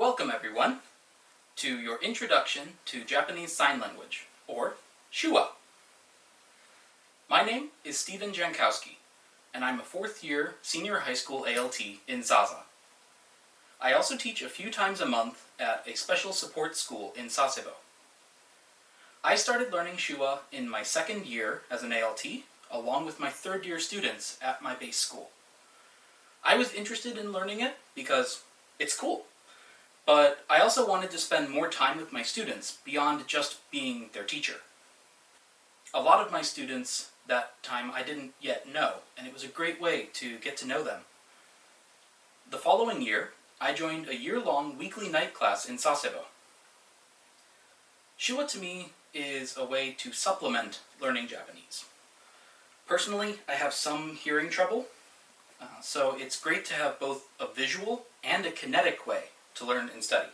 Welcome everyone to your introduction to Japanese Sign Language, or Shuwa. My name is Stephen Jankowski, and I'm a fourth year senior high school ALT in Zaza. I also teach a few times a month at a special support school in Sasebo. I started learning Shuwa in my second year as an ALT, along with my third year students at my base school. I was interested in learning it because it's cool. But I also wanted to spend more time with my students beyond just being their teacher. A lot of my students that time I didn't yet know, and it was a great way to get to know them. The following year, I joined a year-long weekly night class in Sasebo. Shuwa to me is a way to supplement learning Japanese. Personally, I have some hearing trouble, so it's great to have both a visual and a kinetic way to learn and study.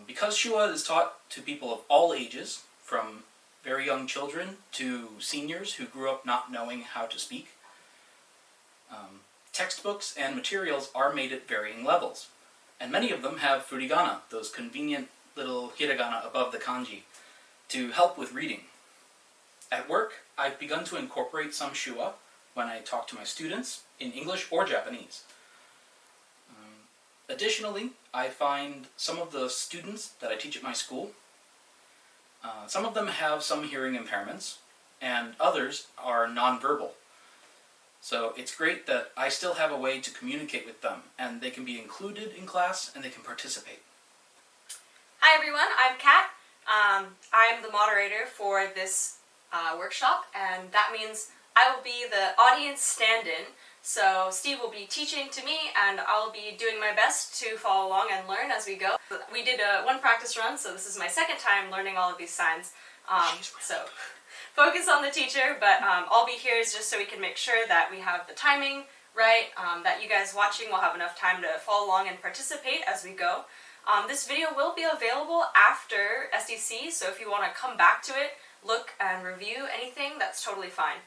Because Shuwa is taught to people of all ages, from very young children to seniors who grew up not knowing how to speak, textbooks and materials are made at varying levels, and many of them have furigana, those convenient little hiragana above the kanji, to help with reading. At work, I've begun to incorporate some Shuwa when I talk to my students in English or Japanese. Additionally, I find some of the students that I teach at my school, some of them have some hearing impairments, and others are nonverbal. So it's great that I still have a way to communicate with them, and they can be included in class, and they can participate. Hi everyone, I'm Kat. I'm the moderator for this workshop, and that means I will be the audience stand-in. So Steve will be teaching to me, and I'll be doing my best to follow along and learn as we go. We did one practice run, so this is my second time learning all of these signs. So focus on the teacher, but I'll be here just so we can make sure that we have the timing right, that you guys watching will have enough time to follow along and participate as we go. This video will be available after SDC, so if you want to come back to it, look and review anything, that's totally fine.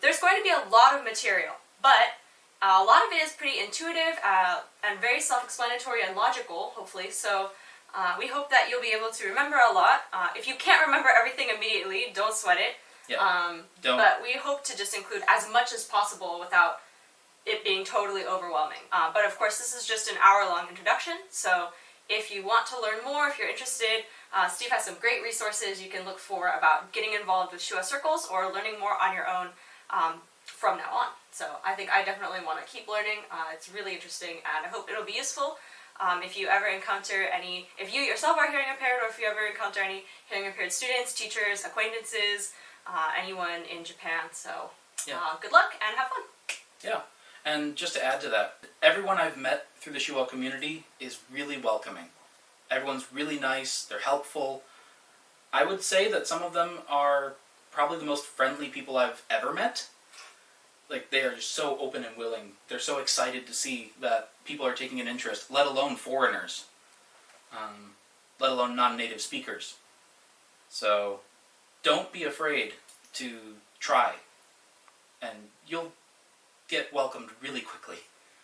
There's going to be a lot of material, but a lot of it is pretty intuitive and very self-explanatory and logical, hopefully, so we hope that you'll be able to remember a lot. If you can't remember everything immediately, don't sweat it. Yeah, don't. But we hope to just include as much as possible without it being totally overwhelming. But of course, this is just an hour-long introduction, so if you want to learn more, if you're interested, Steve has some great resources you can look for about getting involved with Shuwa circles or learning more on your own from now on. So I think I definitely want to keep learning. It's really interesting, and I hope it'll be useful. If you ever encounter if you yourself are hearing impaired, or if you ever encounter any hearing impaired students, teachers, acquaintances, anyone in Japan. So good luck and have fun. Yeah, and just to add to that, everyone I've met through the Shuwa community is really welcoming. Everyone's really nice, they're helpful. I would say that some of them are probably the most friendly people I've ever met. Like, they are just so open and willing. They're so excited to see that people are taking an interest, let alone foreigners, let alone non-native speakers. So don't be afraid to try, and you'll get welcomed really quickly.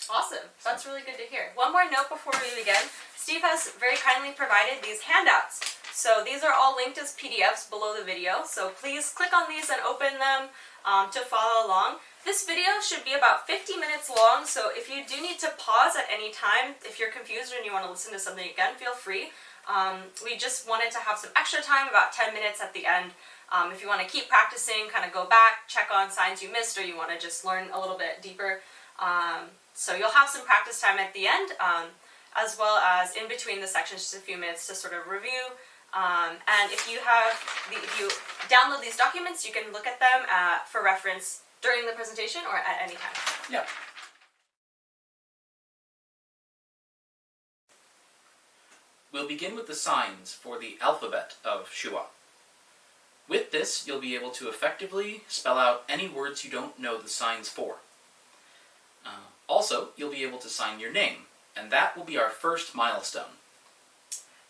Awesome. That's really good to hear. One more note before we begin. Steve has very kindly provided these handouts. So these are all linked as PDFs below the video, so please click on these and open them to follow along. This video should be about 50 minutes long, so if you do need to pause at any time, if you're confused and you want to listen to something again, feel free. We just wanted to have some extra time, about 10 minutes at the end. If you want to keep practicing, kind of go back, check on signs you missed, or you want to just learn a little bit deeper. So you'll have some practice time at the end, as well as in between the sections, just a few minutes to sort of review. And if you download these documents, you can look at them for reference during the presentation or at any time. Yeah. We'll begin with the signs for the alphabet of Shuwa. With this, you'll be able to effectively spell out any words you don't know the signs for. Also, you'll be able to sign your name, and that will be our first milestone.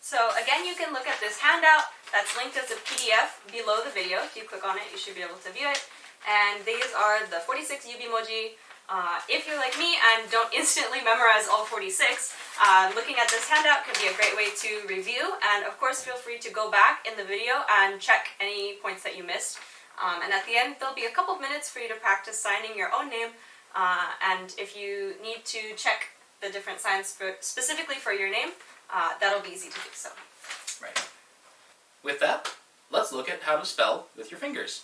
So again, you can look at this handout that's linked as a PDF below the video. If you click on it, you should be able to view it. And these are the 46 Yubimoji If you're like me and don't instantly memorize all 46, Looking at this handout can be a great way to review, and of course feel free to go back in the video and check any points that you missed. And at the end, there'll be a couple of minutes for you to practice signing your own name, and if you need to check the different signs specifically for your name, that'll be easy to do so. Right. With that, let's look at how to spell with your fingers.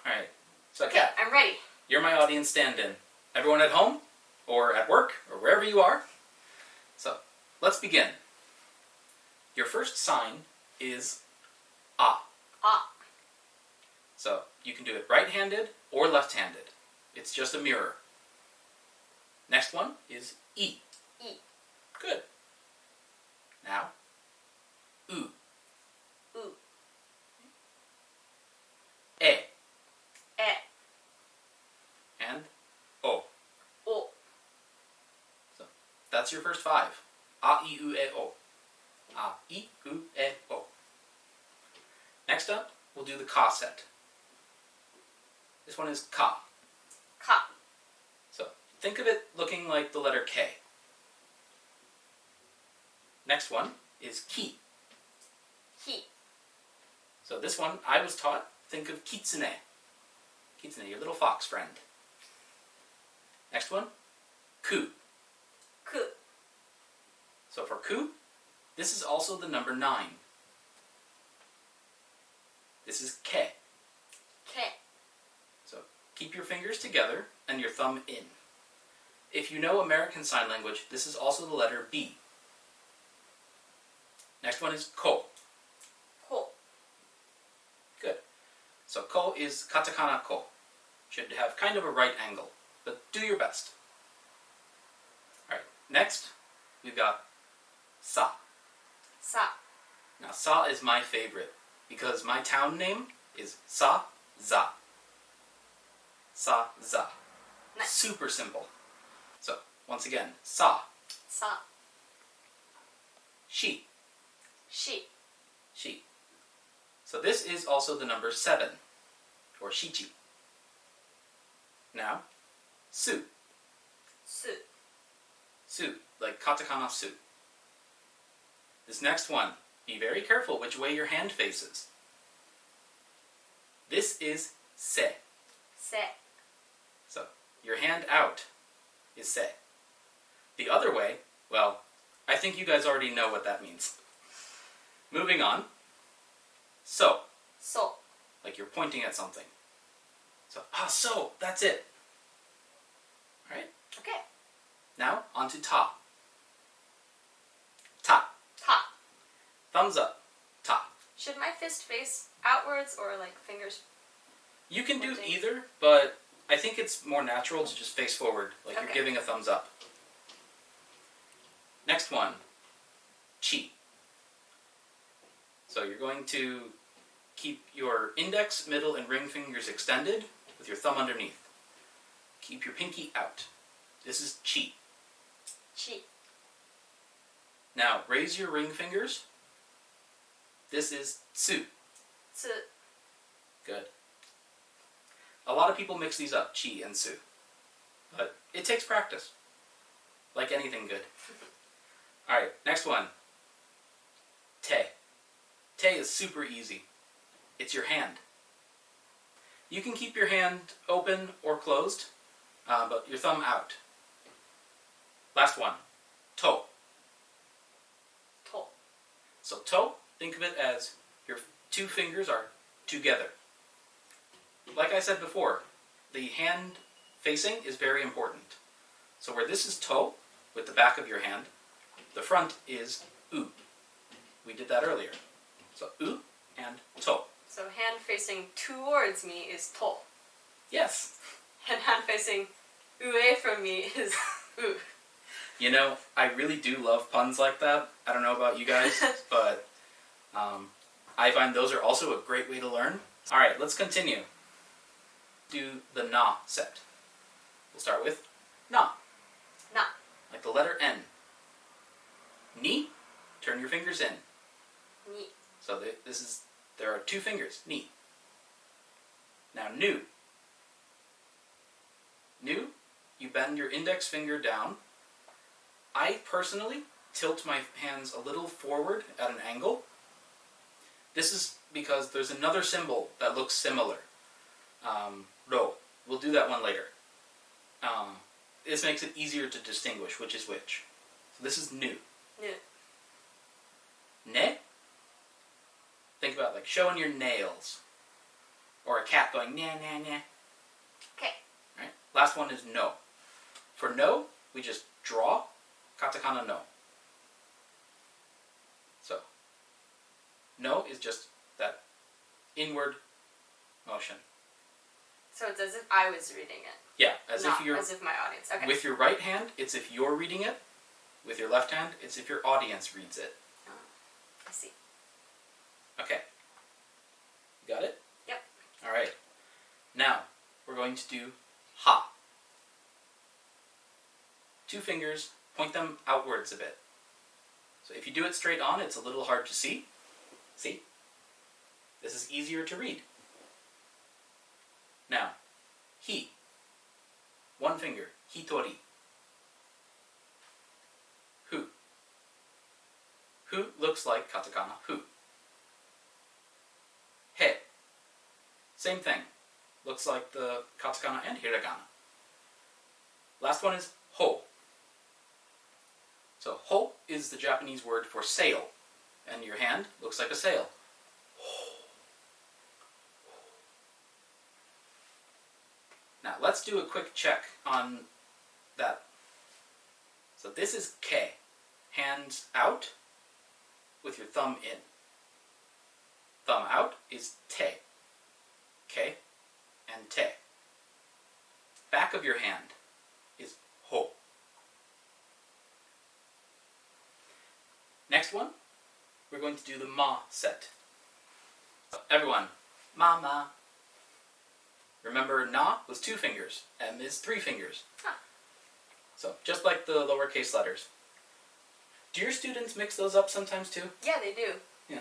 Alright, so Kat, I'm ready. you're my audience stand-in. Everyone at home, or at work, or wherever you are. So, let's begin. Your first sign is ah. Ah. So, you can do it right-handed or left-handed. It's just a mirror. Next one is E. E. Good. Now, oo. Oo. E. E. And O. O. So, that's your first 5. A, I, U, E, O. A, I, U, E, O. Next up, we'll do the ka set. This one is ka. Ka. So, think of it looking like the letter K. Next one is ki. Ki. So this one, I was taught, think of kitsune. Kitsune, your little fox friend. Next one, ku. Ku. So for ku, this is also the number 9. This is ke. Ke. So keep your fingers together and your thumb in. If you know American Sign Language, this is also the letter B. Next one is ko. Ko. Good. So ko is katakana ko. Should have kind of a right angle, but do your best. Alright, next we've got sa. Sa. Now sa is my favorite because my town name is Sa Za. Sa Za. Nice. Super simple. So, once again, sa. Sa. She. She. She. So this is also the number 7, or shichi. Now, su. Su. Su, like katakana su. This next one, be very careful which way your hand faces. This is se. Se. So, your hand out is se. The other way, well, I think you guys already know what that means. Moving on. So. So. Like you're pointing at something. So, so, that's it. Alright? Okay. Now, on to ta. Ta. Ta. Thumbs up. Ta. Should my fist face outwards or like fingers? You can do Pointing. either, but I think it's more natural to just face forward, like Okay. you're giving a thumbs up. Next one. Chi. So you're going to keep your index, middle, and ring fingers extended with your thumb underneath. Keep your pinky out. This is chi. Chi. Now, raise your ring fingers. This is tsu. Tsu. Good. A lot of people mix these up, chi and tsu. But it takes practice. Like anything good. Alright, next one. Te. Te is super easy. It's your hand. You can keep your hand open or closed, but your thumb out. Last one. To. To. So to, think of it as your 2 fingers are together. Like I said before, the hand facing is very important. So where this is to, with the back of your hand, the front is u. We did that earlier. So u and to. So hand facing towards me is to. Yes. And hand facing away from me is u. You know, I really do love puns like that. I don't know about you guys, but I find those are also a great way to learn. Alright, let's continue. Do the na set. We'll start with na, Na. like the letter N. Ni, turn your fingers in. Ni. So there are 2 fingers, ni. Now nu. Nu, you bend your index finger down I personally tilt my hands a little forward at an angle. This is because there's another symbol that looks similar. Ro. We'll do that one later. This makes it easier to distinguish which is which. So this is nu. Nu. Ne. Think about like showing your nails. Or a cat going nah, nah, nah. Okay. Right? Last one is no. For no, we just draw katakana no. So, no is just that inward motion. So it's as if I was reading it. Yeah, as Not if you're... as if my audience. Okay. With your right hand, it's if you're reading it. With your left hand, it's if your audience reads it. Oh, I see. Okay. Got it? Yep. Alright. Now, we're going to do ha. 2 fingers, point them outwards a bit. So if you do it straight on, it's a little hard to see. See? This is easier to read. Now, hi. 1 finger, hitori. Hu. Hu looks like katakana hu. He. Same thing. Looks like the katakana and hiragana. Last one is ho. So ho is the Japanese word for sail. And your hand looks like a sail. Now let's do a quick check on that. So this is ke. Hands out with your thumb in. Thumb out is te. Ke and te. Back of your hand is ho. Next one, we're going to do the ma set. So everyone, ma ma. Remember, na was 2 fingers, m is 3 fingers. Huh. So just like the lowercase letters. Do your students mix those up sometimes too? Yeah, they do. Yeah.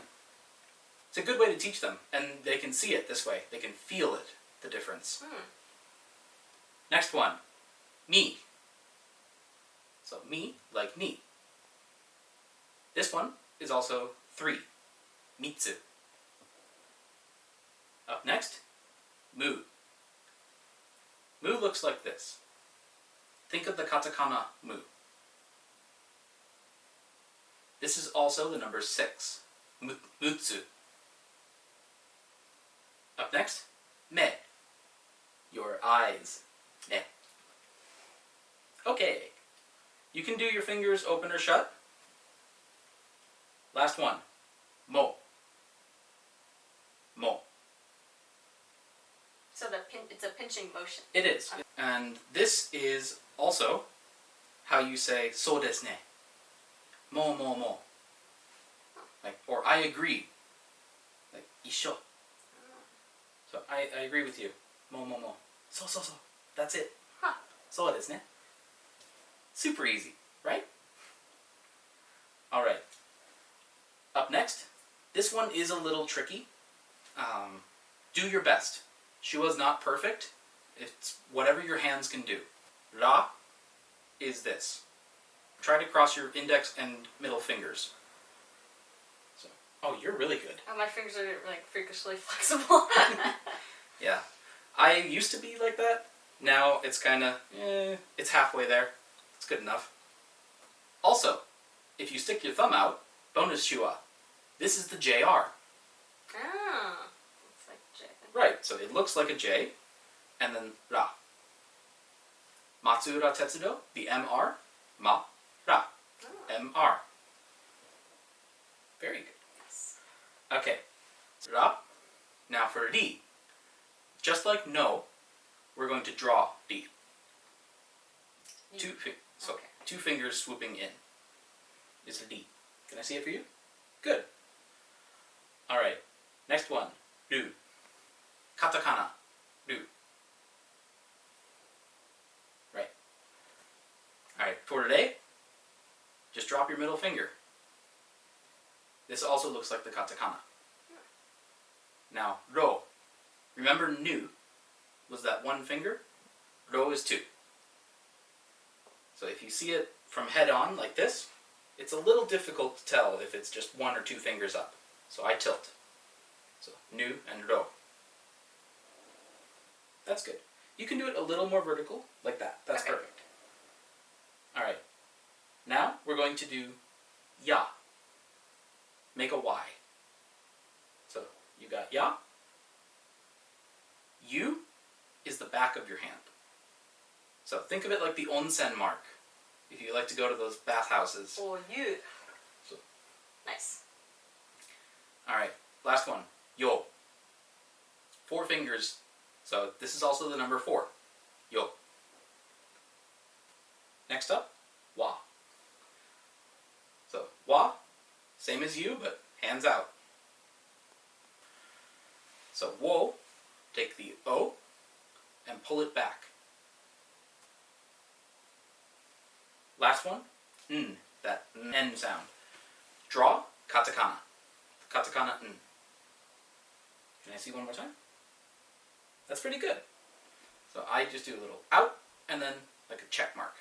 It's a good way to teach them, and they can see it this way. They can feel it, the difference. Next one, mi. So mi, like ni. This one is also 3, mitsu. Up next, mu. Mu looks like this. Think of the katakana mu. This is also the number 6, mutsu. Up next, me. Your eyes. Me. Okay. You can do your fingers open or shut. Last one, mo. Mo. So it's a pinching motion. It is. And this is also how you say so desu ne. Mo mo mo. Like, or I agree. Like, isho. So I agree with you. Mo mo mo. So. That's it. Huh. So desu ne. Super easy, right? Alright. Up next, this one is a little tricky. Do your best. Shuwa's not perfect. It's whatever your hands can do. Ra is this. Try to cross your index and middle fingers. So, oh, you're really good. Oh, my fingers are like freakishly flexible. Yeah. I used to be like that. Now it's kind of, it's halfway there. It's good enough. Also, if you stick your thumb out, bonus Shuwa. This is the JR. Oh, it's like J. Right, so it looks like a J, and then Ra. Matsura Tetsudo, the MR, Ma, Ra. Oh. MR. Very good. Yes. Okay, so Ra. Now for Ri. Just like no, we're going to draw Ri. So Okay. 2 fingers swooping in is Ri. Can I see it for you? Good. Alright, next one. Ru. Katakana. Ru. Right. Alright, for today, just drop your middle finger. This also looks like the katakana. Now, ro. Remember nu was that 1 finger? Ro is 2. So if you see it from head on, like this, it's a little difficult to tell if it's just 1 or 2 fingers up. So I tilt. So, nu and ro. That's good. You can do it a little more vertical, like that. That's Okay. perfect. Alright. Now, we're going to do ya. Make a Y. So, you got ya. U is the back of your hand. So, think of it like the onsen mark. If you like to go to those bathhouses. Or you. So. Nice. Alright, last one. Yo. 4 fingers. So this is also the number 4. Yo. Next up, wa. So wa, same as you, but hands out. So wo, take the O and pull it back. Last one, n, that n sound. Draw, katakana. Katakana n. Can I see one more time? That's pretty good. So I just do a little out, and then like a check mark.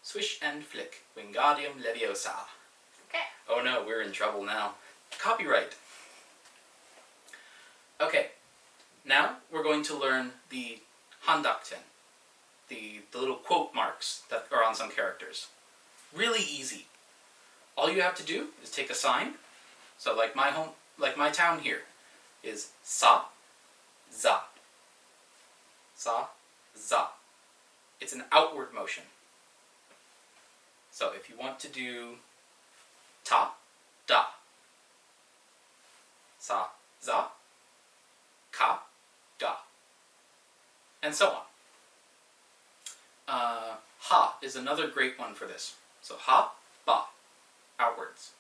Swish and flick. Wingardium Leviosa. Okay. Oh no, we're in trouble now. Copyright. Okay. Now we're going to learn the handakten. The little quote marks that are on some characters. Really easy. All you have to do is take a sign. So like my town here is sa, za. Sa, za. It's an outward motion. So if you want to do ta, da. Sa, za. Ka, da. And so on. Ha is another great one for this. So ha, ba. Outwards.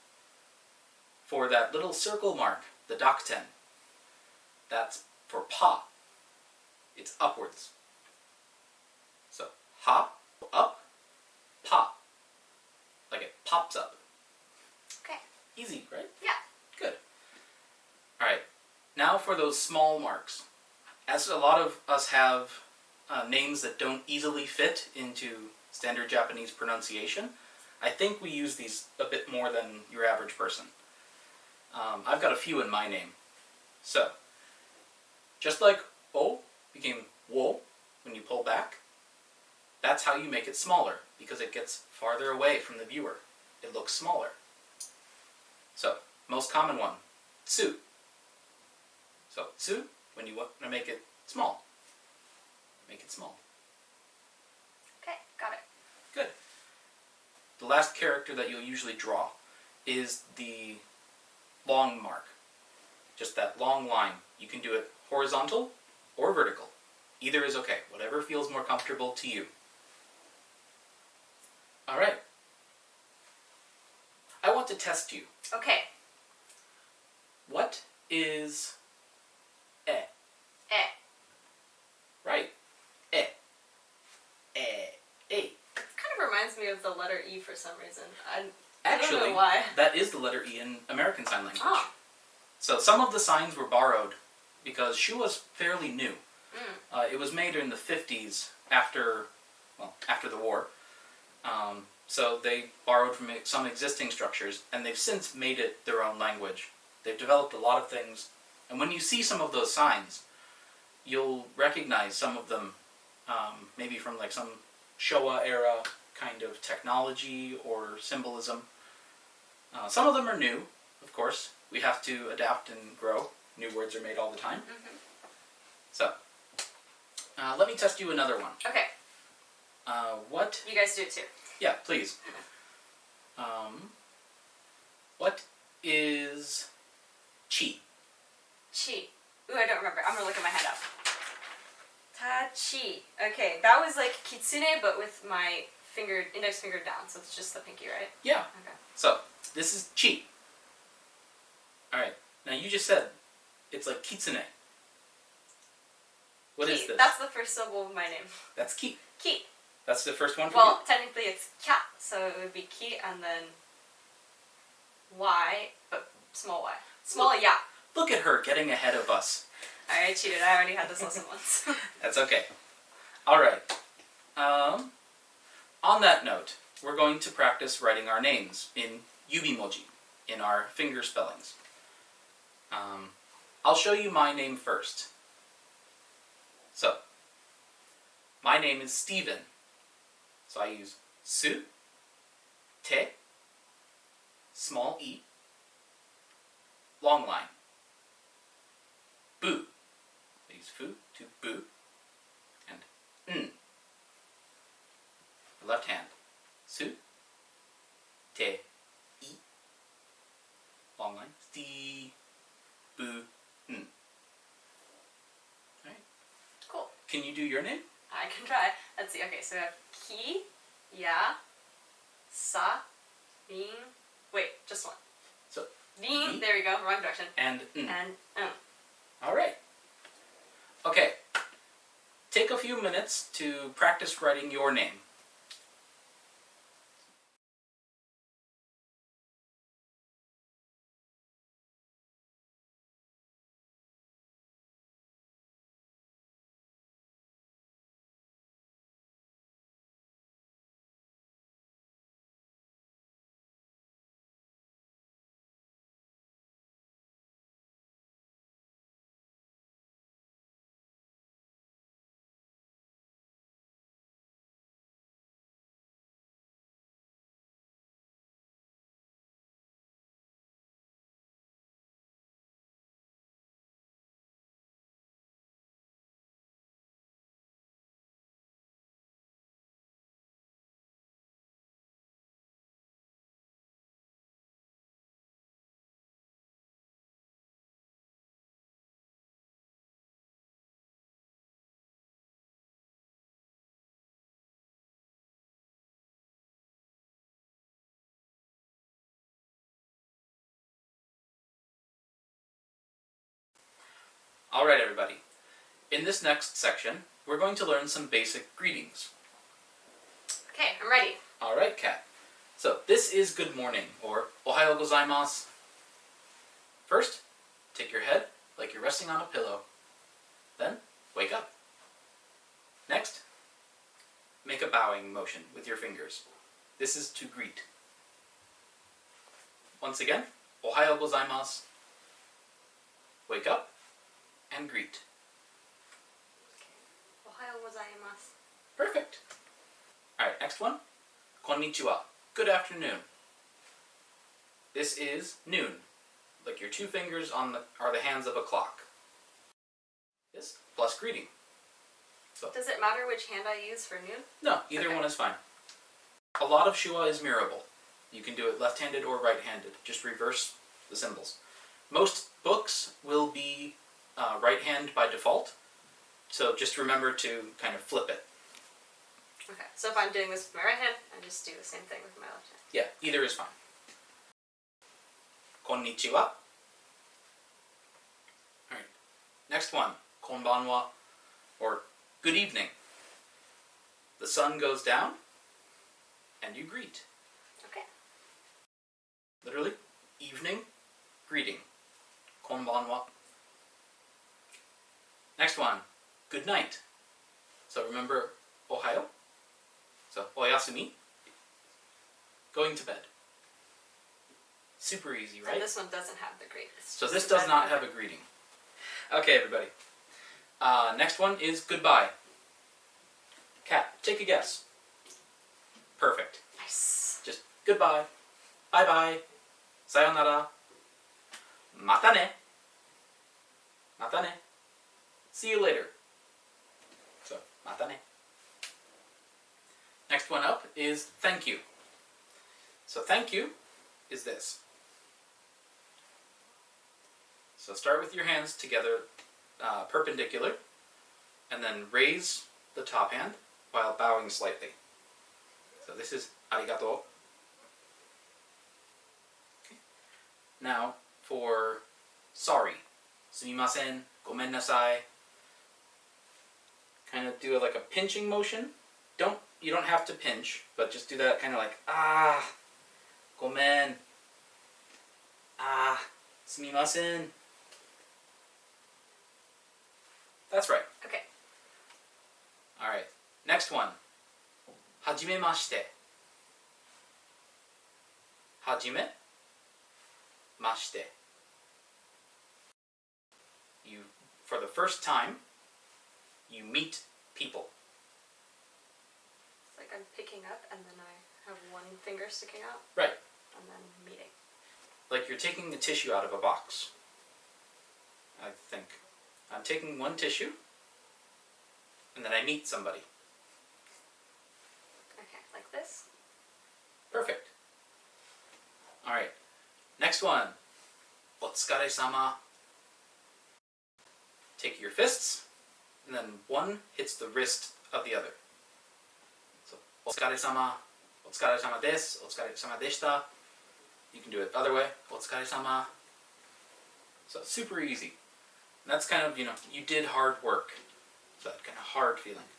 For that little circle mark, the dakten, that's for pa. It's upwards. So ha, up, pa. Like it pops up. Okay. Easy, right? Yeah. Good. Alright, now for those small marks. As a lot of us have names that don't easily fit into standard Japanese pronunciation, I think we use these a bit more than your average person. I've got a few in my name. So, just like o became wo when you pull back, that's how you make it smaller, because it gets farther away from the viewer. It looks smaller. So, most common one, tsu. So, tsu, when you want to make it small. Make it small. Okay, got it. Good. The last character that you'll usually draw is the long mark. Just that long line. You can do it horizontal or vertical. Either is okay. Whatever feels more comfortable to you. Alright. I want to test you. Okay. What is e? Eh. Right. E. E. E. Kind of reminds me of the letter E for some reason. I Actually, don't know why. that is the letter E in American Sign Language. Oh. So some of the signs were borrowed because Shuwa's fairly new. Mm. It was made in the 50s after the war. So they borrowed from some existing structures, and they've since made it their own language. They've developed a lot of things, and when you see some of those signs, you'll recognize some of them, maybe from like some Shuwa era kind of technology or symbolism. Some of them are new, of course. We have to adapt and grow. New words are made all the time. Mm-hmm. So, let me test you another one. Okay. What? You guys do it too. Yeah, please. What is chi? Chi. Ooh, I don't remember. I'm gonna look at my head up. Ta-chi. Okay, that was like kitsune, but with my index finger down, so it's just the pinky, right? Yeah. Okay. So, this is chi. Alright, now you just said it's like kitsune. What Ki. is this? That's the first syllable of my name. That's ki. Ki. That's the first one for Well, technically it's kya, so it would be ki and then y, but small y. Small ya. Look at her getting ahead of us. I cheated. I already had this lesson once. That's okay. Alright. On that note, we're going to practice writing our names in Yubimoji, in our finger spellings. I'll show you my name first. So, my name is Steven. So I use su, te, small e, long line, bu. I use fu to bu, and n. The left hand. Su, te, i, long line, sti, bu, n. Alright. Cool. Can you do your name? I can try. Let's see. Okay, so we have ki, ya, sa, bing. Wait, just one. So, Bing. bi. There we go. Wrong direction. And n. And Alright. Okay. Take a few minutes to practice writing your name. Alright, everybody. In this next section, we're going to learn some basic greetings. okay, I'm ready. Alright, Kat. So, this is good morning, or ohayo gozaimasu. First, take your head like you're resting on a pillow. Then, wake up. Next, make a bowing motion with your fingers. This is to greet. Once again, ohayo gozaimasu. Wake up and greet. Ohayo gozaimasu. Perfect. Alright, next one. Konnichiwa. Good afternoon. This is noon. Like your two fingers are the hands of a clock. This plus greeting. So, Does it matter which hand I use for noon? no, either Okay. one is fine. A lot of Shuwa is mirrorable. You can do it left-handed or right-handed. Just reverse the symbols. Most books will be right hand by default, so just remember to kind of flip it. Okay, so if I'm doing this with my right hand, I just do the same thing with my left hand. Yeah, either is fine. Konnichiwa. Alright, next one. Konbanwa, or good evening. The sun goes down, and you greet. Okay. Literally, evening, greeting. Konbanwa. Next one, good night. So remember, ohayo. So, oyasumi. Going to bed. Super easy, right? And this one doesn't have the greet. So this does not have a greeting. Okay, everybody. Next one is goodbye. Kat, take a guess. Perfect. Nice. Just goodbye. Bye-bye. Sayonara. Mata ne. Mata ne. See you later. So, mata ne. Next one up is thank you. So thank you is this. So start with your hands together perpendicular, and then raise the top hand while bowing slightly. So this is arigato. Okay. Now for sorry. Sumimasen, gomen nasai. Kind of do like a pinching motion. You don't have to pinch, but just do that kind of like gomen. Sumimasen. That's right. Okay. Alright. Next one. はじめまして。はじめまして。You, for the first time, you meet people. It's like I'm picking up and then I have one finger sticking out. Right. And then meeting. Like you're taking the tissue out of a box. I think. I'm taking one tissue, and then I meet somebody. Okay, like this? Perfect. Alright. Next one. お疲れ様. Take your fists, and then one hits the wrist of the other. So, お疲れ様. お疲れ様です. お疲れ様でした. You can do it the other way. お疲れ様. So, super easy. And that's kind of, you did hard work. So that kind of hard feeling.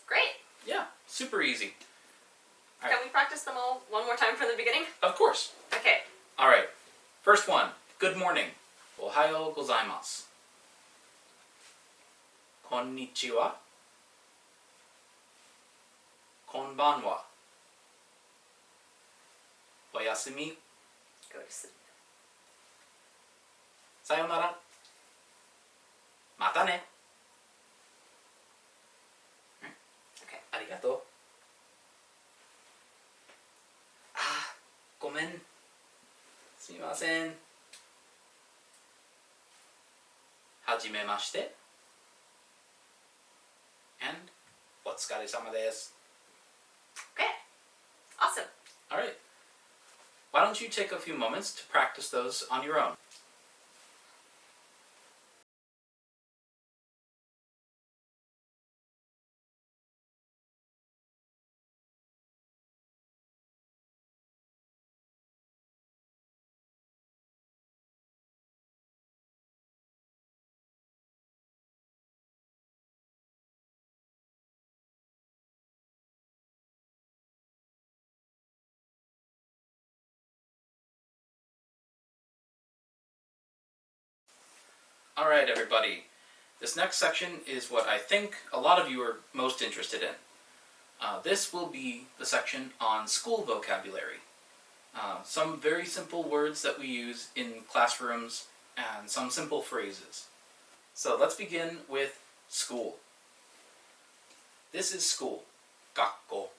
Great. Yeah, super easy. All Can right. we practice them all one more time from the beginning? Of course. Okay. All right. First one. Good morning. おはようございます。こんにちは。こんばんは。おやすみ。 Go to sleep. さよなら。またね。Okay. ありがとう。あ、ごめん。すみません。はじめまして。And お疲れ様です。Okay. Awesome. All right. Why don't you take a few moments to practice those on your own? All right, everybody. This next section is what I think a lot of you are most interested in. This will be the section on school vocabulary. Some very simple words that we use in classrooms and some simple phrases. So let's begin with school. This is school. 学校.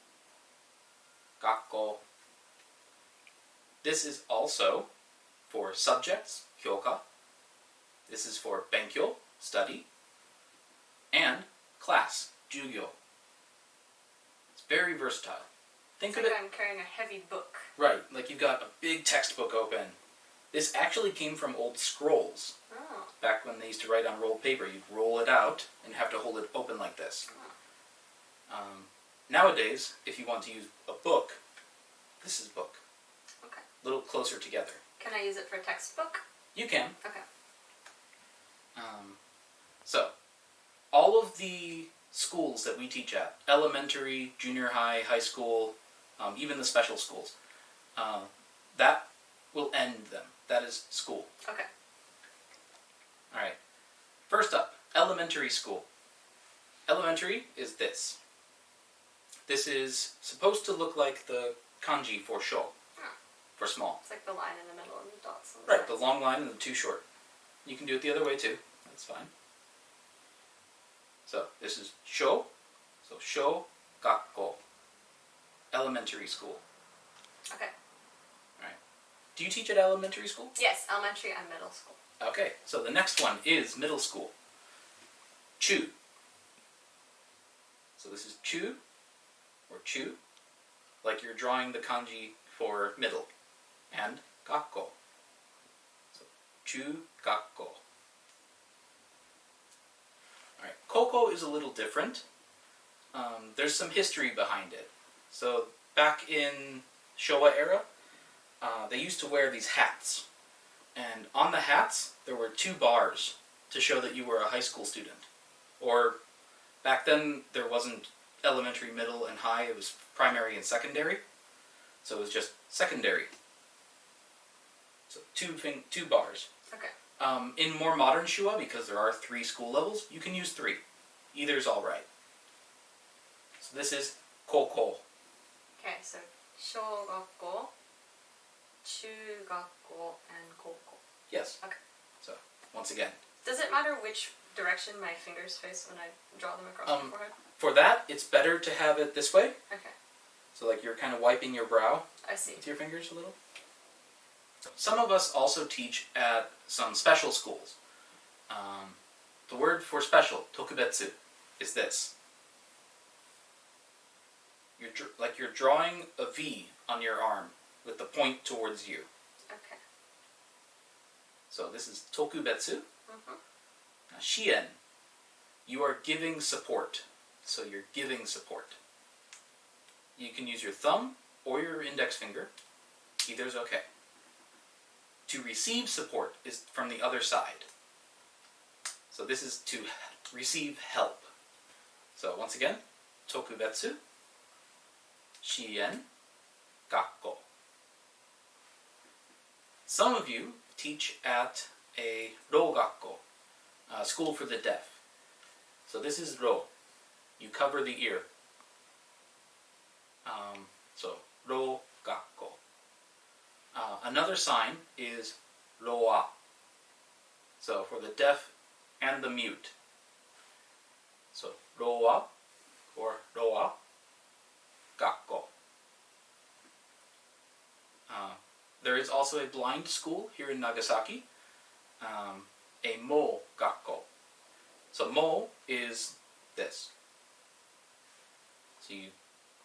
学校. This is also for subjects, 評価. This is for 勉強, study, and class, 授業. It's very versatile. Think It's of like it. I'm carrying a heavy book. Right, like you've got a big textbook open. This actually came from old scrolls. Oh. Back when they used to write on rolled paper, you'd roll it out and have to hold it open like this. Nowadays, if you want to use a book, this is book. Okay. A little closer together. Can I use it for textbook? You can. Okay. So, all of the schools that we teach at, elementary, junior high, high school, even the special schools, that will end them. That is school. Okay. Alright. First up, elementary school. Elementary is this. This is supposed to look like the kanji for sho, for small. It's like the line in the middle and the dots on the Right, sides. the long line and the two short. You can do it the other way too. That's fine. So this is sho. So sho, gakko. Elementary school. Okay. Alright. Do you teach at elementary school? Yes, elementary and middle school. Okay, so the next one is middle school. Chu. So this is chu, or chu, like you're drawing the kanji for middle. And gakko. So chu, gakko. Alright, koko is a little different. There's some history behind it. So back in Shuwa era, they used to wear these hats. And on the hats, there were 2 bars to show that you were a high school student. Or back then, there wasn't elementary, middle, and high. It was primary and secondary. So it was just secondary. So 2 bars. Okay. In more modern Shuwa, because there are 3 school levels, you can use 3. Either's all right. It's So this is koko. Okay, so 小学校、中学校 and 高校. Yes. Okay. So, once again. Does it matter which direction my fingers face when I draw them across my forehead? For that, it's better to have it this way. Okay. So like you're kind of wiping your brow. I see. With your fingers a little. Some of us also teach at some special schools. The word for special, tokubetsu, is this. You're drawing a V on your arm with the point towards you. Okay. So this is tokubetsu. Mm-hmm. Now, shien, you are giving support. So you're giving support. You can use your thumb or your index finger. Either is okay. To receive support is from the other side. So this is to receive help. So once again, tokubetsu, shien, gakko. Some of you teach at a rogakko, a school for the deaf. So this is ro. You cover the ear. So rogakko. Another sign is roa. So for the deaf and the mute. So roa or roa, gakko. There is also a blind school here in Nagasaki, a mo gakko. So mo is this. So you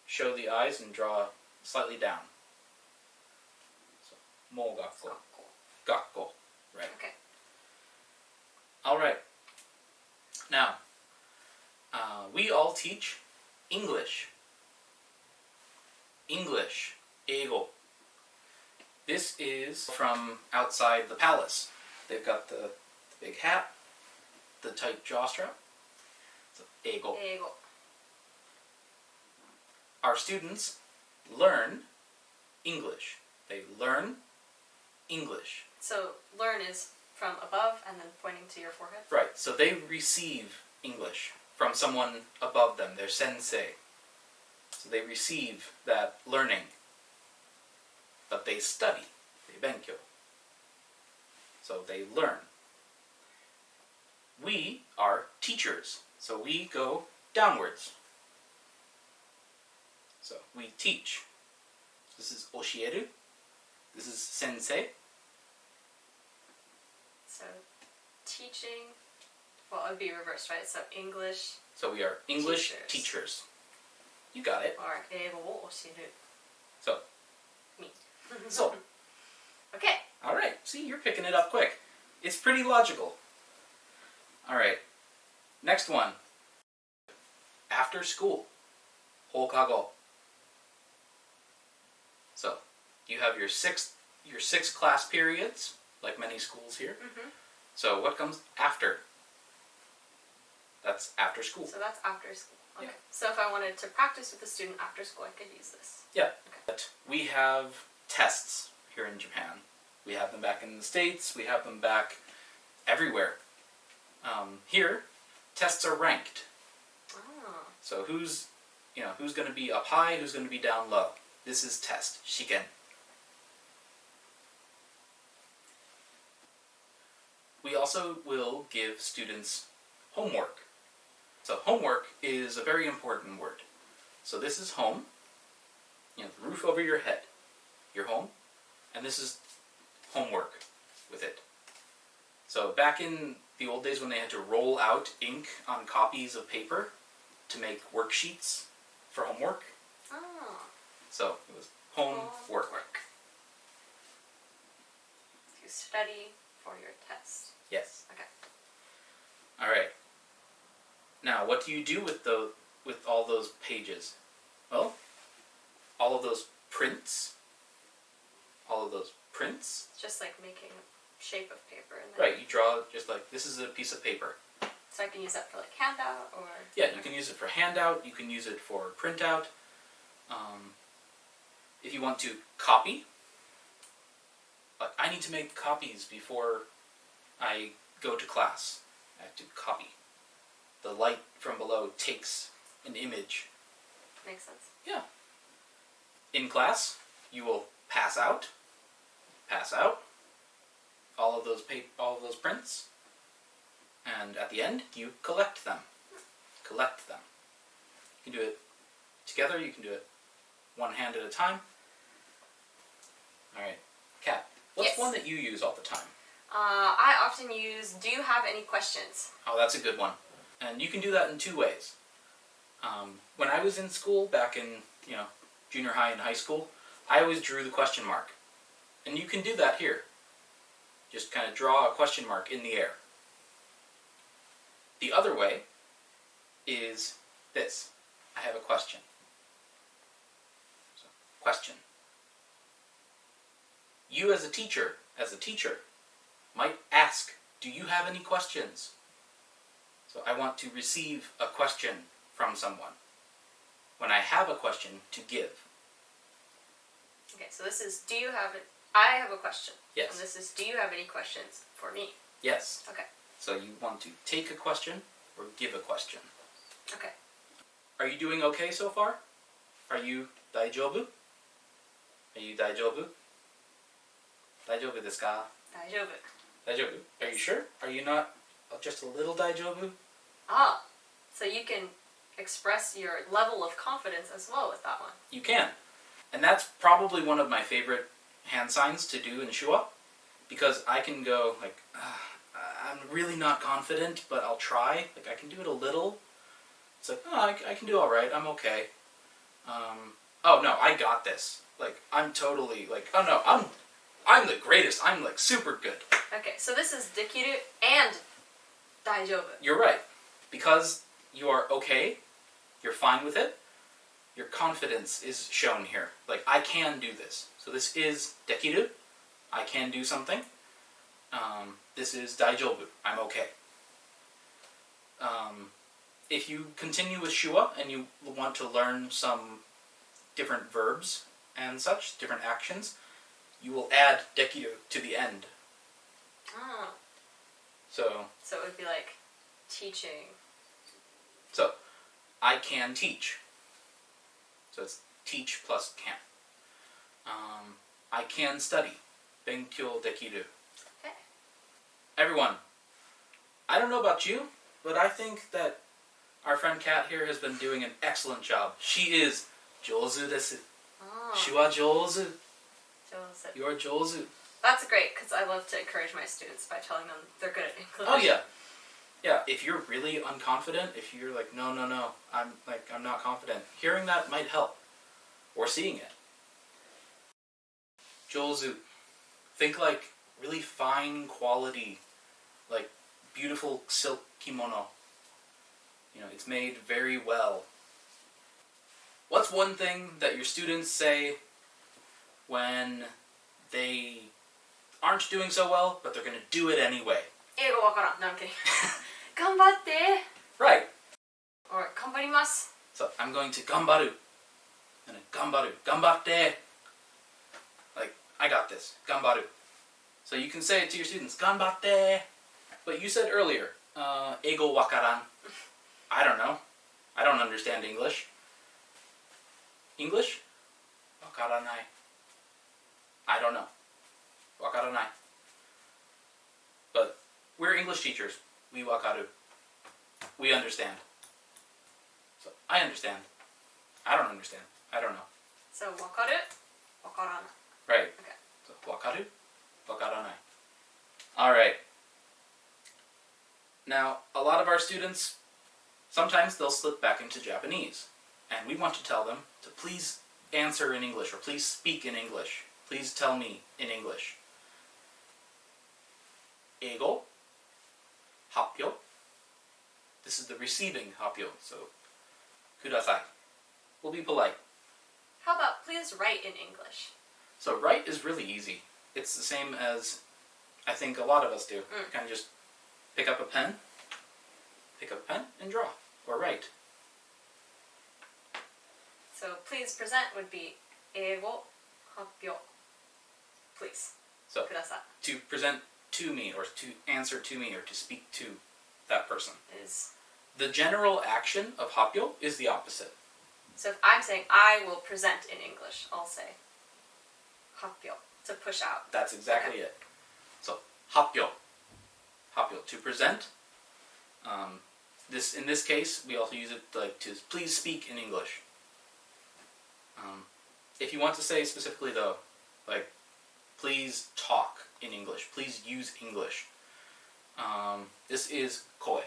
show the eyes and draw slightly down. So mo gakko. Gakko, right? Okay. All right. Now, we all teach English. English, eigo. This is from outside the palace. They've got the big hat, the tight jawstrap. So, eigo. Eigo. Our students learn English. They learn English. So learn is from above and then pointing to your forehead? Right, so they receive English from someone above them, their sensei. So they receive that learning. But they study, they benkyou. So they learn. We are teachers, so we go downwards. So we teach. This is oshieru. This is sensei. So teaching, well, it would be reversed, right? So English. So we are English Teachers. teachers. You got it. Or 英語を教える So, me. so. Okay. All right. See, you're picking it up quick. It's pretty logical. All right. Next one. After school. Hokago. So, you have your six class periods, like many schools here. Mm-hmm. So, what comes after? That's after school. So that's after school. Okay. Yeah. So if I wanted to practice with a student after school, I could use this. Yeah. Okay. But we have tests here in Japan. We have them back in the States. We have them back everywhere. Here, tests are ranked. Oh. So who's going to be up high, who's going to be down low. This is test, shiken. We also will give students homework. So homework is a very important word. So this is home, the roof over your head, your home, and this is homework with it. So back in the old days when they had to roll out ink on copies of paper to make worksheets for homework, Oh. so it was homework. To study for your test. Yes. Okay. All right. Now, what do you do with all those pages? Well, all of those prints. It's just like making a shape of paper. And then Right, you draw just like, this is a piece of paper. So I can use that for like handout or... Yeah, you can use it for handout, you can use it for printout. If you want to copy, like I need to make copies before I go to class. I have to copy. The light from below takes an image Makes sense. Yeah. In class, you will pass out all of those prints, and at the end, you collect them. Collect them. You can do it together, you can do it one hand at a time. Alright. Kat, what's Yes. one that you use all the time? I often use, do you have any questions? Oh, that's a good one. And you can do that in two ways. When I was in school, back in, junior high and high school, I always drew the question mark. And you can do that here. Just kind of draw a question mark in the air. The other way is this. I have a question. So, question. You as a teacher, might ask, do you have any questions? So I want to receive a question from someone. When I have a question, to give. Okay, so this is, do you have it? I have a question. Yes. And this is, do you have any questions for me? Yes. Okay. So you want to take a question or give a question. Okay. Are you doing okay so far? Are you daijoubu? Are you daijoubu? Daijoubu desu ka? 大丈夫. Daijoubu? Are you sure? Are you not just a little daijoubu? Ah, so you can express your level of confidence as well with that one. You can. And that's probably one of my favorite hand signs to do in Shuwa, because I can go like, I'm really not confident, but I'll try. Like, I can do it a little. It's like, oh, I can do all right. I'm okay. Oh no, I got this. Like, I'm totally like, oh no, I'm the greatest. I'm like super good. Okay, so this is dekiru and 大丈夫. You're right. Because you are okay, you're fine with it, your confidence is shown here. Like, I can do this. So this is dekiru. I can do something. This is daijoubu. I'm okay. If you continue with Shuwa and you want to learn some different verbs and such, different actions, you will add dekiru to the end. Ah. So So it would be like teaching. So, I can teach. So it's teach plus can. I can study. Benkyou dekiru. Okay. Everyone, I don't know about you, but I think that our friend Kat here has been doing an excellent job. She is jouzu desu. Oh. Shuwa jouzu. 上手. You're jouzu. That's great, because I love to encourage my students by telling them they're good at English. Oh yeah. Yeah, if you're really unconfident, if you're like, no, I'm not confident, hearing that might help. Or seeing it. Jouzu. Think like really fine quality, like beautiful silk kimono. It's made very well. What's one thing that your students say when they aren't doing so well, but they're going to do it anyway? 英語わからん. No, I'm kidding. 頑張って. Right. Or 頑張ります. So I'm going to gambaru. And then gambaru. Gambatte. Like, I got this. Gambaru. So you can say it to your students. Gambatte. But you said earlier, eigo wakaran. I don't know. I don't understand English. English? Wakaranai. I don't know. Wakaranai. But we're English teachers. We wakaru. We understand. So I understand. I don't understand. I don't know. So わかる? わからない. Right. Okay. So wakaru? Wakaranai. Alright. Now, a lot of our students, sometimes they'll slip back into Japanese. And we want to tell them to please answer in English, or please speak in English. Please tell me in English. Eigo. Happyo. This is the receiving happyo, so kudasai. We'll be polite. How about please write in English? So write is really easy. It's the same as I think a lot of us do. Kind of just pick up a pen and draw, or write. So please present would be 英語発表. Please. So ください. to present to me, or to answer to me, or to speak to that person. Is The general action of happyo is the opposite. So if I'm saying I will present in English, I'll say 発表 to push out. That's exactly it. So 発表. 発表, to present. In this case, we also use it like to please speak in English. If you want to say specifically though, like please talk in English, please use English. This is koe.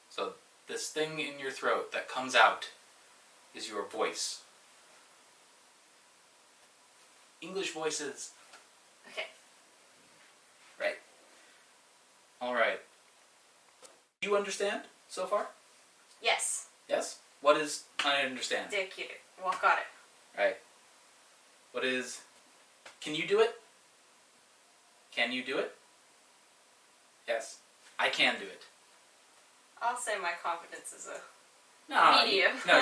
So this thing in your throat that comes out is your voice. English voices. Okay. Right. Alright. Do you understand so far? Yes. Yes? What is I understand? できる。わかる。 Right. What is... Can you do it? Can you do it? Yes. I can do it. I'll say my confidence is a No, medium. No,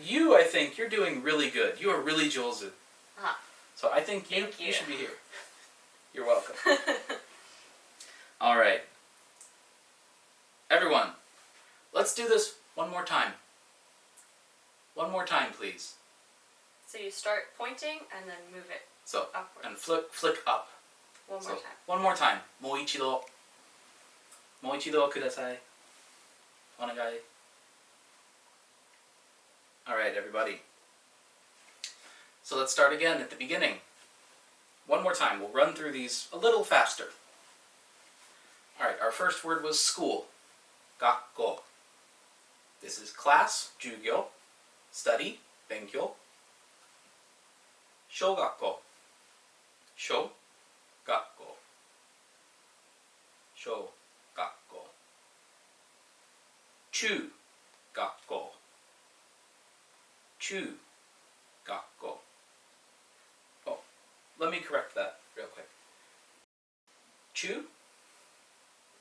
you, I think, you're doing really good. You are really jozu. Uh-huh. So I think you Thank you. should be here. You're welcome. Alright. Everyone, let's do this one more time. One more time, please. So you start pointing and then move it So, upward. and flick up. One more time. One more time. もう一度。もう一度ください。お願い。Alright, everybody. So let's start again at the beginning. One more time. We'll run through these a little faster. Alright, our first word was school. 学校. This is class, 授業. Study, 勉強. 小学校. 小学校. 小学校. 中学校. 中学校. Oh, let me correct that real quick. 中,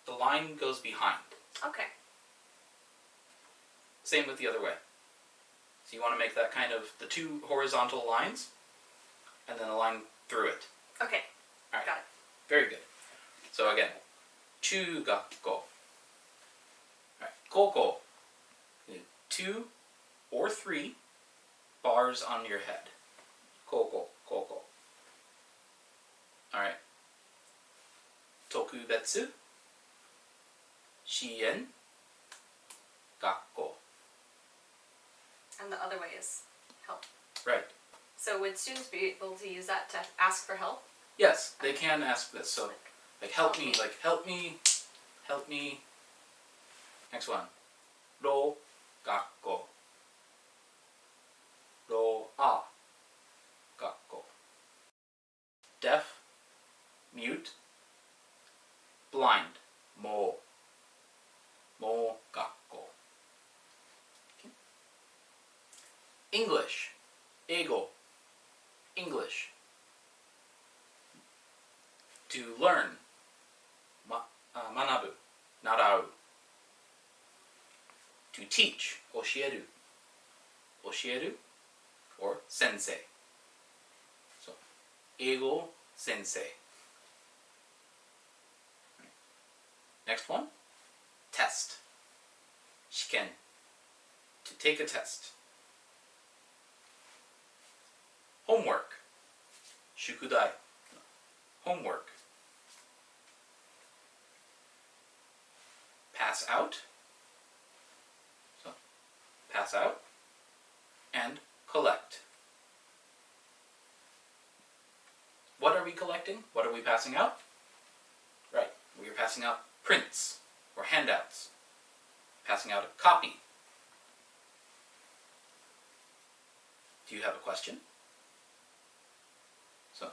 the line goes behind. Okay. Same with the other way. So you want to make that kind of the two horizontal lines, and then a line through it. Okay. All right. Got it. Very good. So again, 中学校. All right. 高校. 2 or 3 bars on your head. 高校, 高校. All right. 特別支援学校. And the other way is help. Right. So would students be able to use that to ask for help? Yes, they can ask this. So, like help me, help me. Next one. ろ学校. ろ学校. Deaf, mute, blind. も学校. Okay. English. 英語. English. To learn. 学ぶ. 習う. To teach. 教える. 教える or 先生. So, 英語先生. Next one. Test. 試験. To take a test. Homework. 宿題. Homework. Pass out. So, pass out. And collect. What are we collecting? What are we passing out? Right, we are passing out prints or handouts. Passing out a copy. Do you have a question? So,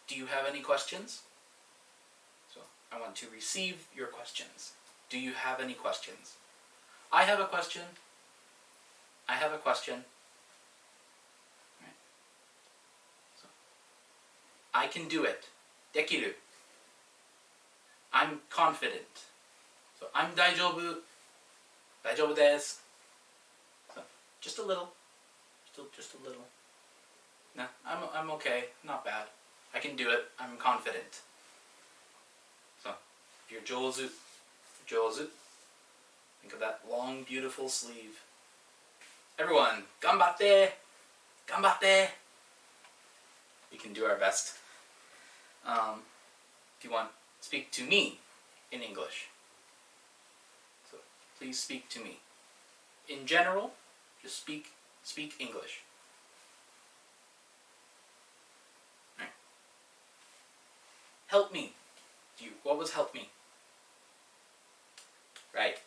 do you have any questions? So, I want to receive your questions. Do you have any questions? I have a question. I have a question. Right. So, I can do it. できる. I'm confident. So, I'm 大丈夫. 大丈夫です. So, just a little. Just a little. No, I'm okay. Not bad. I can do it. I'm confident. So, if you're 上手, think of that long, beautiful sleeve. Everyone, ganbatte! Ganbatte! We can do our best. If you want, speak to me in English. So please speak to me. In general, just speak English. Right. Help me. What was help me? Right.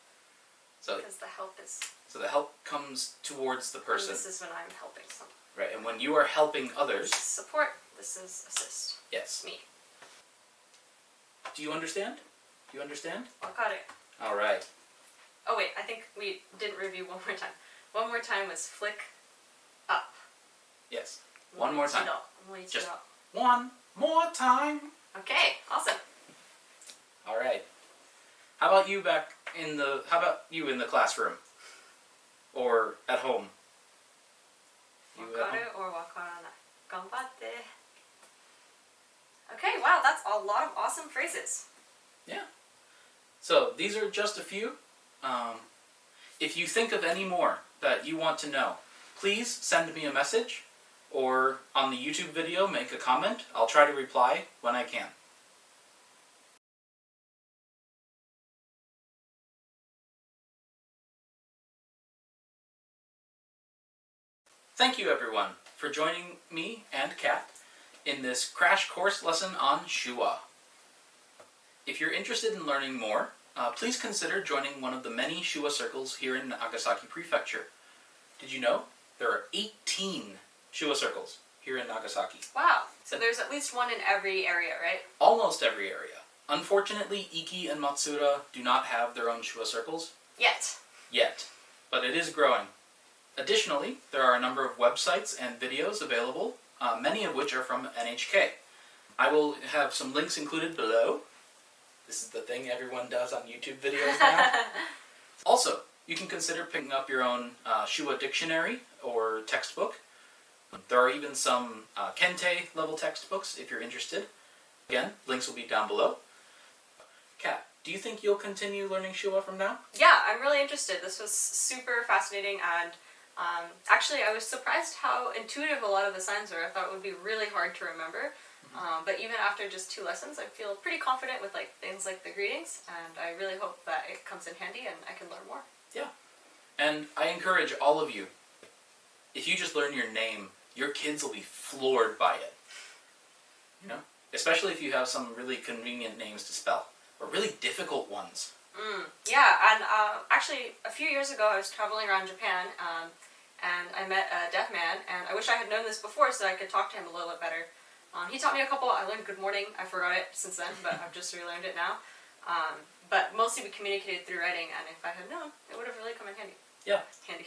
Because the help is... So the help comes towards the person. And this is when I'm helping someone. Right, and when you are helping others... This is support, this is assist. Yes. Me. Do you understand? Do you understand? Wakare. Alright. Oh wait, I think we didn't review one more time. One more time was flick up. Yes. One more time. Just Just one more time. Okay, awesome. Alright. How about you in the classroom? Or at home? You at home? Wakaru or wakarana. Ganbatte. Okay, wow, that's a lot of awesome phrases. Yeah. So, these are just a few. If you think of any more that you want to know, please send me a message, or on the YouTube video, make a comment. I'll try to reply when I can. Thank you everyone for joining me and Kat in this crash course lesson on Shuwa. If you're interested in learning more, please consider joining one of the many Shuwa circles here in Nagasaki Prefecture. Did you know there are 18 Shuwa circles here in Nagasaki? Wow, so there's at least one in every area, right? Almost every area. Unfortunately, Iki and Matsuda do not have their own Shuwa circles. Yet. But it is growing. Additionally, there are a number of websites and videos available, many of which are from NHK. I will have some links included below. This is the thing everyone does on YouTube videos now. Also, you can consider picking up your own Shuwa dictionary or textbook. There are even some Kente level textbooks if you're interested. Again, links will be down below. Kat, do you think you'll continue learning Shuwa from now? Yeah, I'm really interested. This was super fascinating, and actually I was surprised how intuitive a lot of the signs were. I thought it would be really hard to remember. But even after just 2 lessons, I feel pretty confident with things like the greetings, and I really hope that it comes in handy and I can learn more. Yeah. And I encourage all of you, if you just learn your name, your kids will be floored by it. You know? Especially if you have some really convenient names to spell, or really difficult ones. Yeah, and actually a few years ago I was traveling around Japan, and I met a deaf man, and I wish I had known this before so I could talk to him a little bit better. He taught me a couple. I learned good morning. I forgot it since then, but I've just relearned it now. But mostly we communicated through writing, and if I had known, it would have really come in handy. Yeah. Handy.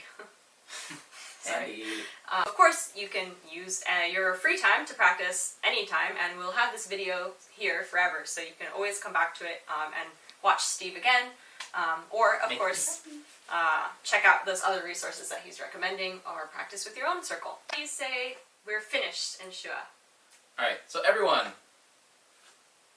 Sorry. Of course, you can use your free time to practice anytime, and we'll have this video here forever, so you can always come back to it and watch Steve again, or of course check out those other resources that he's recommending, or practice with your own circle. Please say we're finished in Shuwa. Alright, so everyone,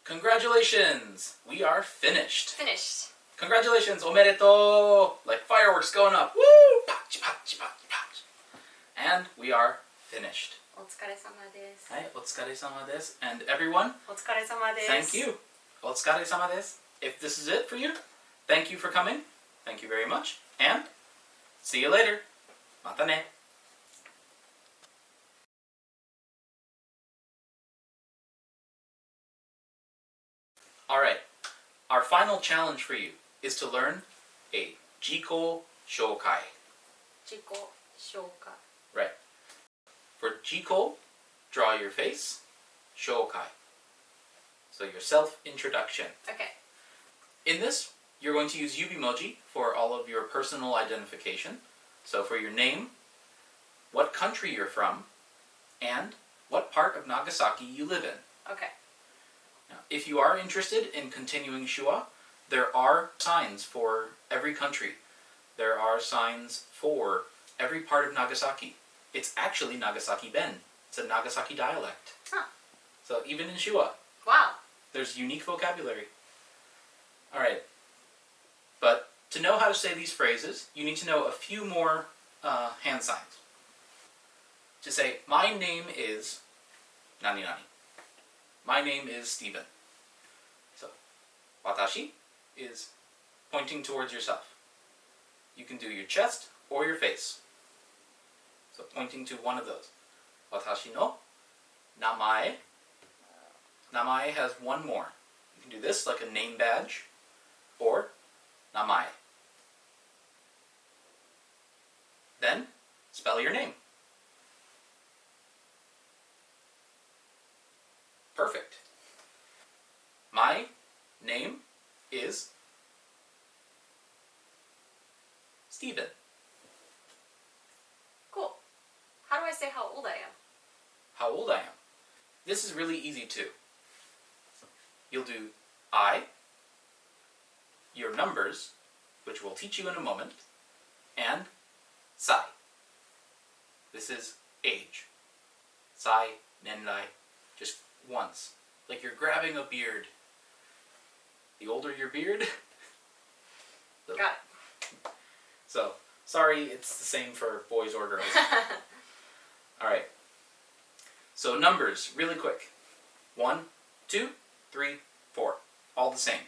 congratulations! We are finished. Finished. Congratulations, omedetou! Like fireworks going up. Woo! Patch, patch, patch, patch. And we are finished. お疲れ様です。はい、お疲れ様です. And everyone, お疲れ様です。 thank you. お疲れ様です. If this is it for you, thank you for coming. Thank you very much. And see you later. またね. Alright, our final challenge for you is to learn a Jiko Shoukai. 自己紹介。 Right. For Jiko, draw your face. Shoukai. So your self-introduction. Okay. In this, you're going to use Yubimoji for all of your personal identification. So for your name, what country you're from, and what part of Nagasaki you live in. Okay. Now, if you are interested in continuing Shuwa, there are signs for every country. There are signs for every part of Nagasaki. It's actually Nagasaki Ben. It's a Nagasaki dialect. Huh. So even in Shuwa, Wow. there's unique vocabulary. Alright. But to know how to say these phrases, you need to know a few more hand signs. To say, my name is nani nani. My name is Stephen. So, watashi is pointing towards yourself. You can do your chest or your face. So pointing to one of those. Watashi no namae. Namae has one more. You can do this like a name badge or namae. Then spell your name. Perfect. My name is Stephen. Cool. How do I say how old I am? How old I am. This is really easy too. You'll do I, your numbers, which we'll teach you in a moment, and sai. This is age. Sai, nenrai, just once. Like you're grabbing a beard. The older your beard, Got it. So, sorry, it's the same for boys or girls. Alright. So numbers, really quick. 1, 2, 3, 4. All the same.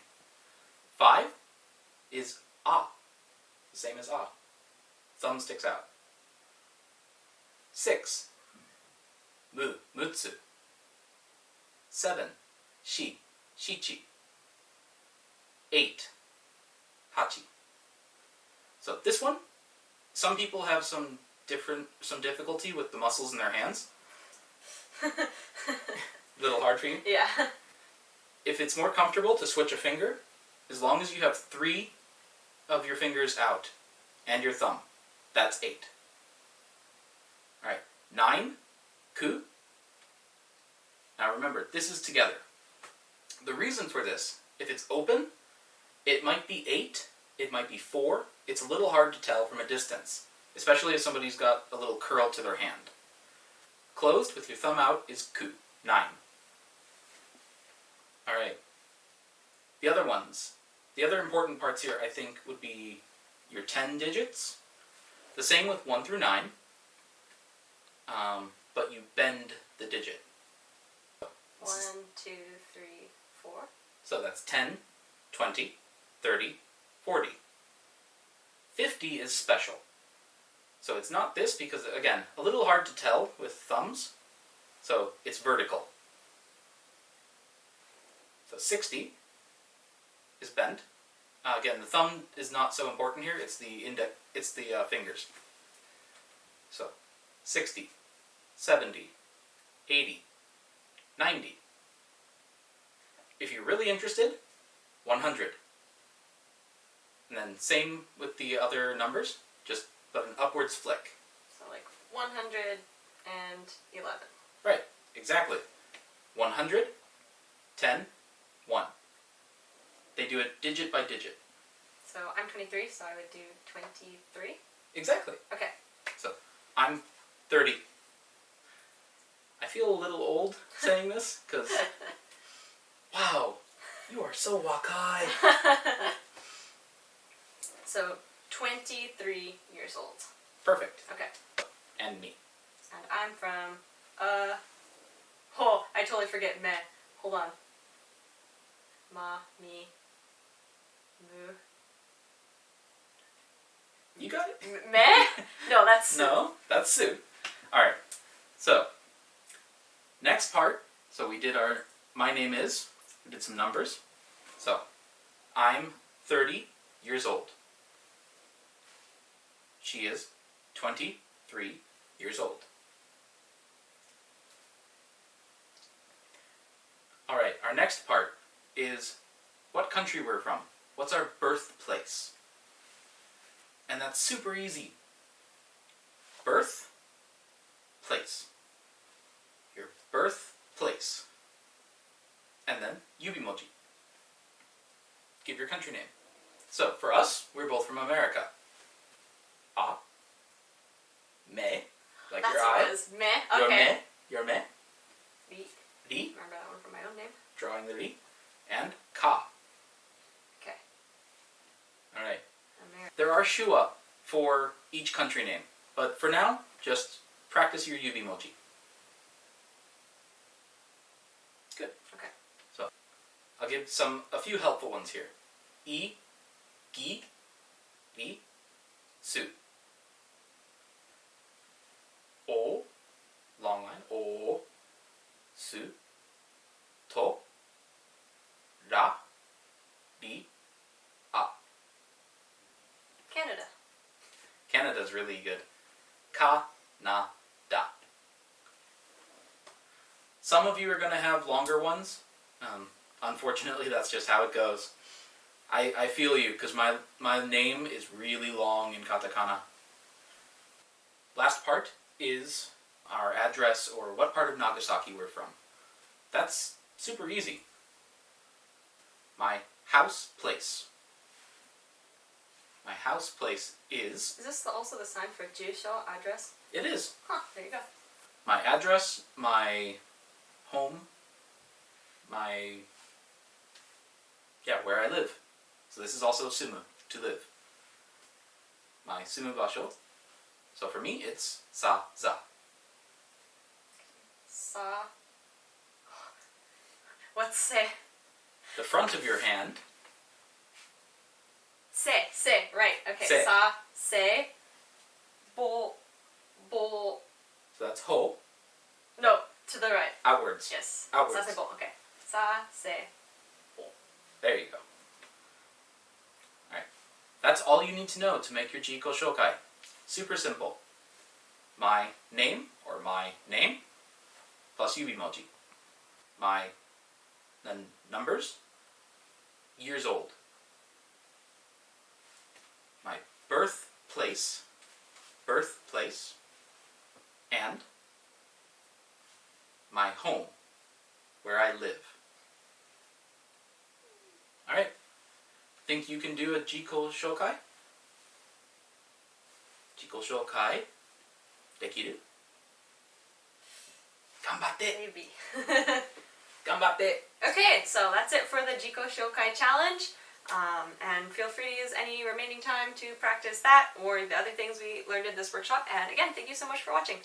5 is ah. The same as ah. Thumb sticks out. 6. Mu, mutsu. 7. Shi, shichi. 8. Hachi. So this one, some people have some difficulty with the muscles in their hands. A little hard for you? Yeah. If it's more comfortable to switch a finger, as long as you have 3 of your fingers out and your thumb, that's 8. Alright, 9, ku. Now remember, this is together. The reason for this, if it's open, it might be 8, it might be 4. It's a little hard to tell from a distance, especially if somebody's got a little curl to their hand. Closed with your thumb out is ku, 9. Alright. The other ones. The other important parts here, I think, would be your 10 digits. The same with 1 through 9. But you bend the digit. 1, 2, 3, 4. So that's 10, 20, 30, 40. 50 is special. So it's not this because, again, a little hard to tell with thumbs. So it's vertical. So 60 is bent. Again, the thumb is not so important here. It's the fingers. So 60, 70, 80, 90. If you're really interested, 100. And then same with the other numbers, just but an upwards flick. So like 111. Right, exactly. 100, 10, 1. They do it digit by digit. So I'm 23, so I would do 23. Exactly. Okay. So I'm 30. I feel a little old saying this, because, wow, you are so wakai. So 23 years old. Perfect. Okay. And me. And I'm from, I totally forget me. Hold on. Ma, me, mu. You got it? Me? No, that's... No, that's Sue. Alright, so, next part, so we did our, my name is, we did some numbers. So, I'm 30 years old. She is 23 years old. Alright, our next part is what country we're from. What's our birthplace? And that's super easy. Birth, place. Your birthplace. And then Yubimoji. Give your country name. So, for us, we're both from America. A. Me. Like That's your what eye. it is. Me? Okay. Your me. Ri. Ri. Remember that one from my own name? Drawing the ri. And ka. Okay. Alright. America. There are Shuwa for each country name, But for now, just practice your Yubimoji. Good. Okay. So, I'll give a few helpful ones here. I, gi, ri, su. O, long line, o, su, to, ra, ri, a. Canada. Canada's really good. Ka, na, da. Some of you are going to have longer ones. Unfortunately, that's just how it goes. I feel you, because my name is really long in katakana. Last part is our address or what part of Nagasaki we're from. That's super easy. My house place. My house place is... Is this also the sign for Jusho, address? It is. Huh, there you go. My address, my home, where I live. So this is also sumu, to live. My sumu basho. So for me, it's sa, za. Sa. What's se? The front of your hand. Se, right. Okay. Se. Sa, se. Bo. So that's ho, No, to the right. outwards. Yes. Outwards. Sa, se, bo. Okay. Sa, se. There you go. Alright. That's all you need to know to make your Jiko Shokai. Super simple. My name, or my name, plus Yubimoji. My numbers, years old. My birthplace, and my home, where I live. Alright. Think you can do a Jiko Shokai? Jiko Shokai. Dekiru? Ganbatte! Maybe. Ganbatte! Okay, so that's it for the Jiko Shokai challenge. And feel free to use any remaining time to practice that or the other things we learned in this workshop. And again, thank you so much for watching.